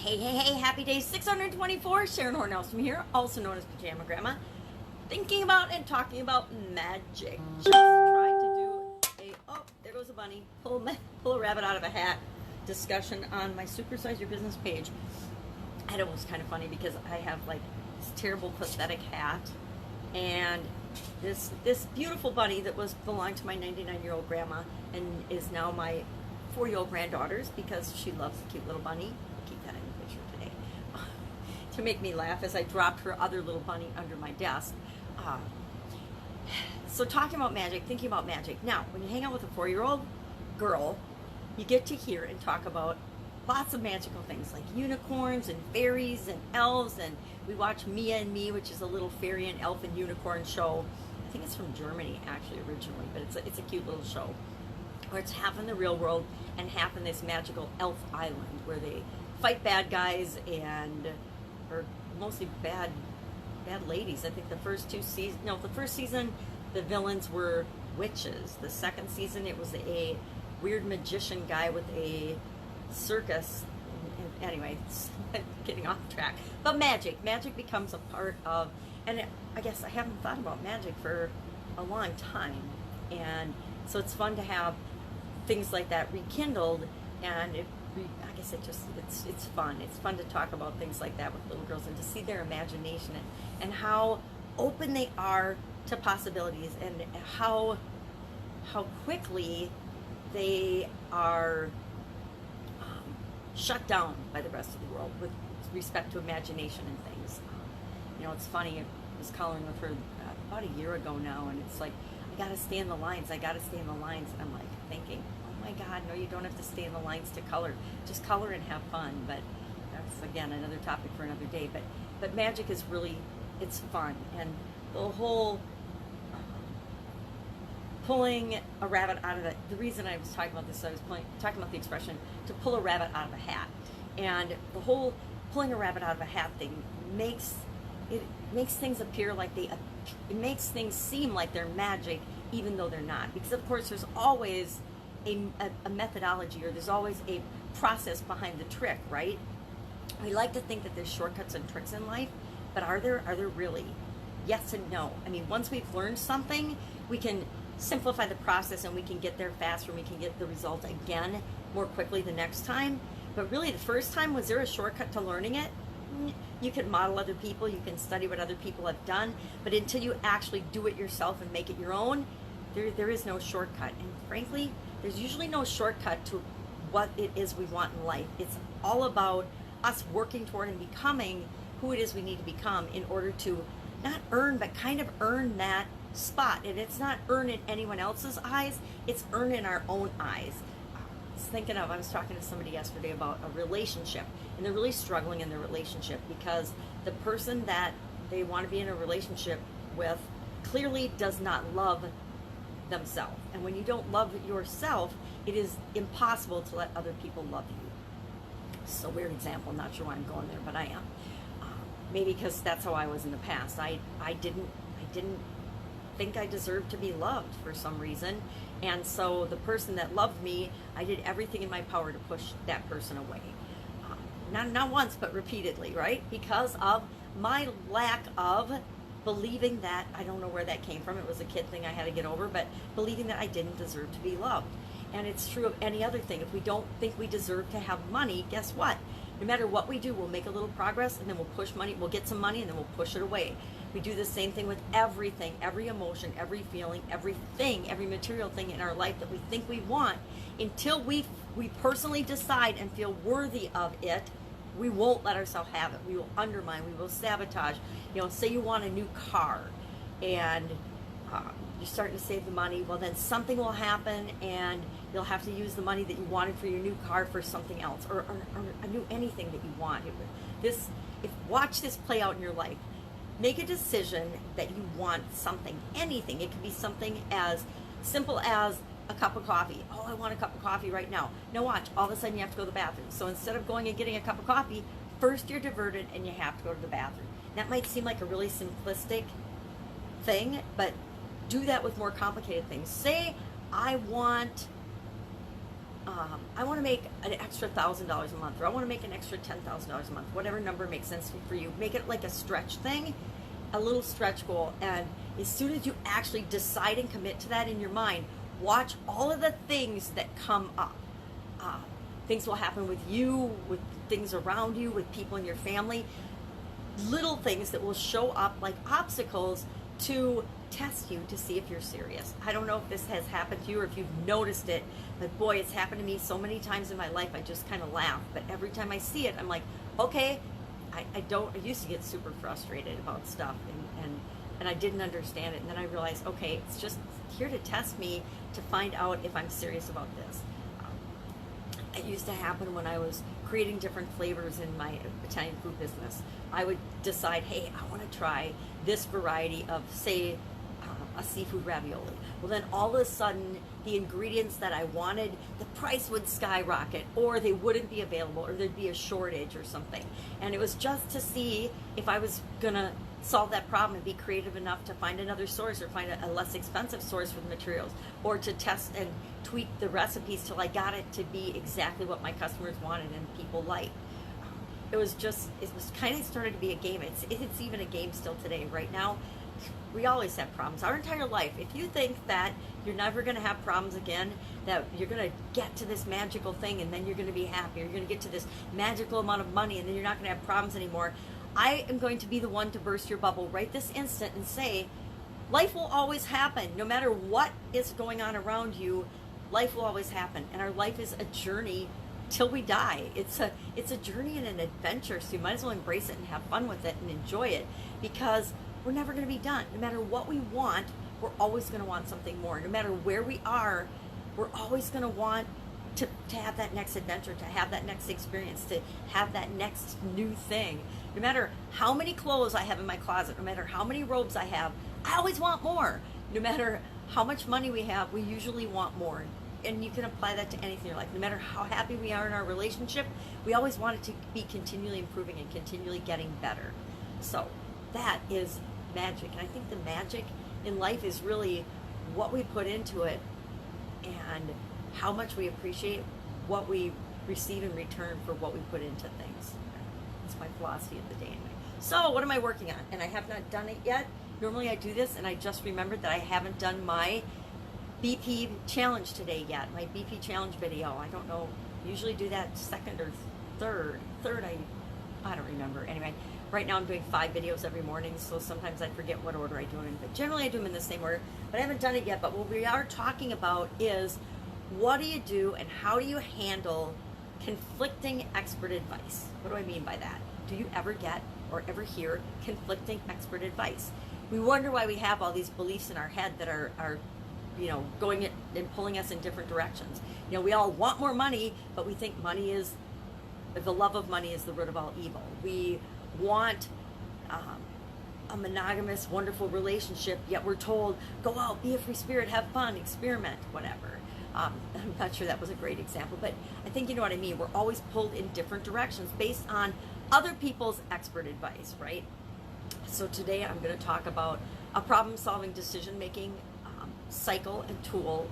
Hey, happy day 624. Sharon Horne-Ellstrom here, also known as Pajama Grandma, thinking about and talking about magic. Just tried to do there goes a bunny, pull a rabbit out of a hat discussion on my Supersize Your Business page. And it was kind of funny because I have like this terrible pathetic hat and this beautiful bunny that belonged to my 99-year-old grandma and is now my 4-year-old granddaughter's because she loves the cute little bunny. Keep that in the picture today to make me laugh as I dropped her other little bunny under my desk. So talking about magic, thinking about magic. Now, when you hang out with a 4-year-old girl, you get to hear and talk about lots of magical things like unicorns and fairies and elves, and we watch Mia and Me, which is a little fairy and elf and unicorn show. I think it's from Germany actually originally, but it's a cute little show where it's half in the real world and half in this magical elf island where they fight bad guys or mostly bad ladies. I think the first season the villains were witches. The second season it was a weird magician guy with a circus. Anyway, it's getting off track. But magic becomes a part of, and I guess I haven't thought about magic for a long time, and so it's fun to have things like that rekindled, and I guess it's fun. It's fun to talk about things like that with little girls and to see their imagination and how open they are to possibilities and how quickly they are shut down by the rest of the world with respect to imagination and things. It's funny. I was coloring with her about a year ago now, and it's like, I gotta stay in the lines. And I'm like thinking, oh my God, no, you don't have to stay in the lines to color. Just color and have fun. But that's again another topic for another day. But magic is really, it's fun, and the whole pulling a rabbit out of the reason I was talking about this, I was talking about the expression to pull a rabbit out of a hat, and the whole pulling a rabbit out of a hat thing makes things appear like it makes things seem like they're magic even though they're not, because of course there's always a methodology, or there's always a process behind the trick, right? We like to think that there's shortcuts and tricks in life, but are there really? Yes and no. I mean, once we've learned something, we can simplify the process and we can get there faster and we can get the result again more quickly the next time. But really, the first time, was there a shortcut to learning it? You can model other people, you can study what other people have done, but until you actually do it yourself and make it your own, there is no shortcut. And frankly, there's usually no shortcut to what it is we want in life. It's all about us working toward and becoming who it is we need to become in order to not earn, but kind of earn that spot. And it's not earn in anyone else's eyes, it's earn in our own eyes. I was talking to somebody yesterday about a relationship, and they're really struggling in their relationship because the person that they want to be in a relationship with clearly does not love themselves. And when you don't love yourself, it is impossible to let other people love you. It's a weird example, not sure why I'm going there, but I am. Maybe because that's how I was in the past. I didn't think I deserved to be loved for some reason, and so the person that loved me, I did everything in my power to push that person away. Not once, but repeatedly, right? Because of my lack of believing that, I don't know where that came from, it was a kid thing I had to get over, but believing that I didn't deserve to be loved. And it's true of any other thing. If we don't think we deserve to have money, guess what? No matter what we do, we'll make a little progress, and then we'll push money, we'll get some money, and then we'll push it away. We do the same thing with everything, every emotion, every feeling, everything, every material thing in our life that we think we want. Until we personally decide and feel worthy of it, we won't let ourselves have it. We will undermine, we will sabotage. Say you want a new car, and you're starting to save the money, well then something will happen and you'll have to use the money that you wanted for your new car for something else, or a new anything that you want. Watch this play out in your life. Make a decision that you want something, anything. It could be something as simple as a cup of coffee. Oh, I want a cup of coffee right now. Now watch, all of a sudden you have to go to the bathroom. So instead of going and getting a cup of coffee, first you're diverted and you have to go to the bathroom. That might seem like a really simplistic thing, but do that with more complicated things. Say I want I want to make an extra $1,000 a month, or I want to make an extra $10,000 a month, whatever number makes sense for you. Make it like a stretch thing, a little stretch goal. And as soon as you actually decide and commit to that in your mind, watch all of the things that come up. Things will happen with you, with things around you, with people in your family. Little things that will show up like obstacles to test you to see if you're serious. I don't know if this has happened to you or if you've noticed it, but boy, it's happened to me so many times in my life. I just kind of laugh, but every time I see it, I'm like, okay, I used to get super frustrated about stuff and I didn't understand it. And then I realized, okay, it's just here to test me to find out if I'm serious about this. It used to happen when I was creating different flavors in my Italian food business. I would decide, hey, I want to try this variety of, say, a seafood ravioli. Well, then all of a sudden, the ingredients that I wanted, the price would skyrocket, or they wouldn't be available, or there'd be a shortage or something. And it was just to see if I was gonna solve that problem and be creative enough to find another source, or find a less expensive source for the materials, or to test and tweak the recipes till I got it to be exactly what my customers wanted and people liked. It was kind of started to be a game. It's even a game still today. Right now, we always have problems our entire life. If you think that you're never going to have problems again, that you're going to get to this magical thing and then you're going to be happy, or you're going to get to this magical amount of money and then you're not going to have problems anymore, I am going to be the one to burst your bubble right this instant and say, life will always happen. No matter what is going on around you, life will always happen. And our life is a journey till we die. It's a journey and an adventure, so you might as well embrace it and have fun with it and enjoy it, because we're never going to be done. No matter what we want, we're always going to want something more. No matter where we are, we're always going to want to have that next adventure, to have that next experience, to have that next new thing. No matter how many clothes I have in my closet, no matter how many robes I have, I always want more. No matter how much money we have, we usually want more. And you can apply that to anything in your life. No matter how happy we are in our relationship, we always want it to be continually improving and continually getting better. So that is magic. And I think the magic in life is really what we put into it and how much we appreciate what we receive in return for what we put into things. That's my philosophy of the day anyway. So what am I working on? And I have not done it yet. Normally I do this, and I just remembered that I haven't done my BP challenge today yet, my BP challenge video. I don't know, usually do that second or third, I don't remember. Anyway, right now I'm doing 5 videos every morning, so sometimes I forget what order I do them in, but generally I do them in the same order, but I haven't done it yet. But what we are talking about is, what do you do and how do you handle conflicting expert advice? What do I mean by that? Do you ever get or ever hear conflicting expert advice? We wonder why we have all these beliefs in our head that are going and pulling us in different directions. We all want more money, but we think the love of money is the root of all evil. We want a monogamous, wonderful relationship, yet we're told, go out, be a free spirit, have fun, experiment, whatever. I'm not sure that was a great example, but I think you know what I mean. We're always pulled in different directions based on other people's expert advice, right? So today I'm going to talk about a problem-solving decision-making cycle and tool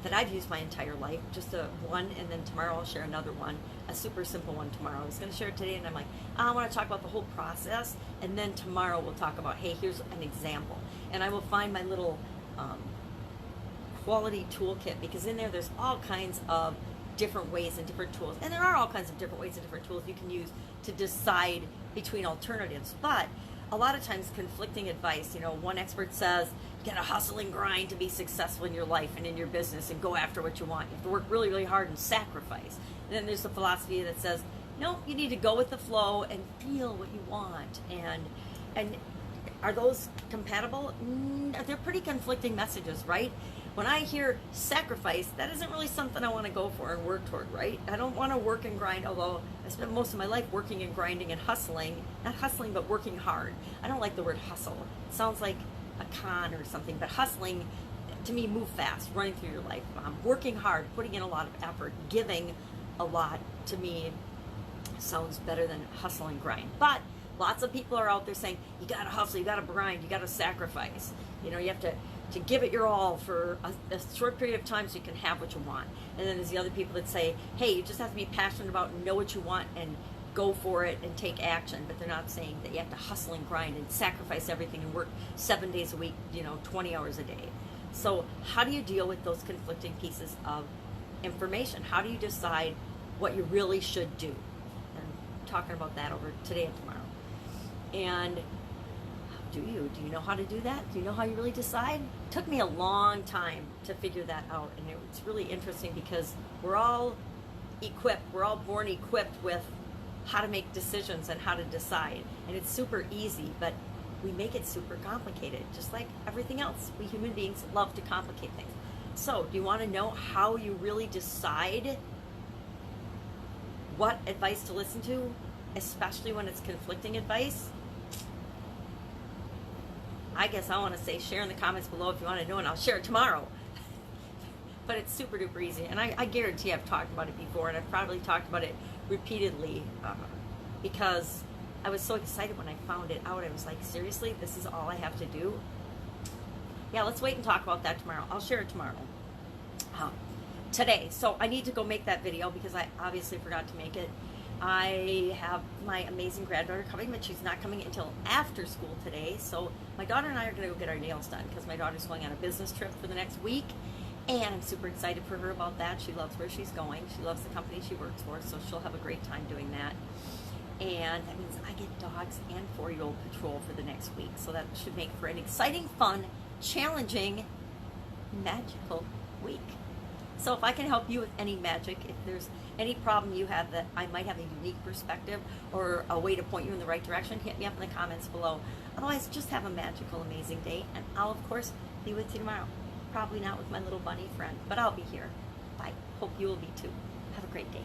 that I've used my entire life. Just one, and then tomorrow I'll share another one, a super simple one tomorrow. I was going to share it today, and I'm like, I want to talk about the whole process, and then tomorrow we'll talk about, hey, here's an example. And I will find my little quality toolkit, because in there's all kinds of different ways and different tools, and there are all kinds of different ways and different tools you can use to decide between alternatives. But a lot of times conflicting advice, one expert says you gotta hustle and grind to be successful in your life and in your business and go after what you want. You have to work really, really hard and sacrifice. And then there's the philosophy that says, no, you need to go with the flow and feel what you want. And are those compatible? They're pretty conflicting messages, right? When I hear sacrifice, that isn't really something I want to go for and work toward, right? I don't want to work and grind, although I spent most of my life working and grinding and hustling. Not hustling, but working hard. I don't like the word hustle. It sounds like a con or something, but hustling, to me, move fast, running through your life. Working hard, putting in a lot of effort, giving a lot, to me, sounds better than hustle and grind. But lots of people are out there saying, you gotta hustle, you gotta grind, you gotta sacrifice. You have to to give it your all for a short period of time so you can have what you want. And then there's the other people that say, hey, you just have to be passionate about and know what you want and go for it and take action. But they're not saying that you have to hustle and grind and sacrifice everything and work 7 days a week, 20 hours a day. So how do you deal with those conflicting pieces of information? How do you decide what you really should do? And I'm talking about that over today and tomorrow. And do you know how to do that? Do you know how you really decide? It took me a long time to figure that out, and it's really interesting because we're all born equipped with how to make decisions and how to decide, and it's super easy, but we make it super complicated, just like everything else. We human beings love to complicate things. So do you want to know how you really decide what advice to listen to, especially when it's conflicting advice? I guess I want to say share in the comments below if you want to know, and I'll share it tomorrow. But it's super duper easy, and I guarantee I've talked about it before, and I've probably talked about it repeatedly because I was so excited when I found it out. I was like, seriously, this is all I have to do? Yeah, let's wait and talk about that tomorrow. I'll share it tomorrow. Today, so I need to go make that video because I obviously forgot to make it. I have my amazing granddaughter coming, but she's not coming until after school today. So my daughter and I are going to go get our nails done because my daughter's going on a business trip for the next week. And I'm super excited for her about that. She loves where she's going. She loves the company she works for, so she'll have a great time doing that. And that means I get dogs and 4-year-old patrol for the next week. So that should make for an exciting, fun, challenging, magical week. So if I can help you with any magic, if there's any problem you have that I might have a unique perspective or a way to point you in the right direction, hit me up in the comments below. Otherwise, just have a magical, amazing day, and I'll, of course, be with you tomorrow. Probably not with my little bunny friend, but I'll be here. Bye. Hope you will be too. Have a great day.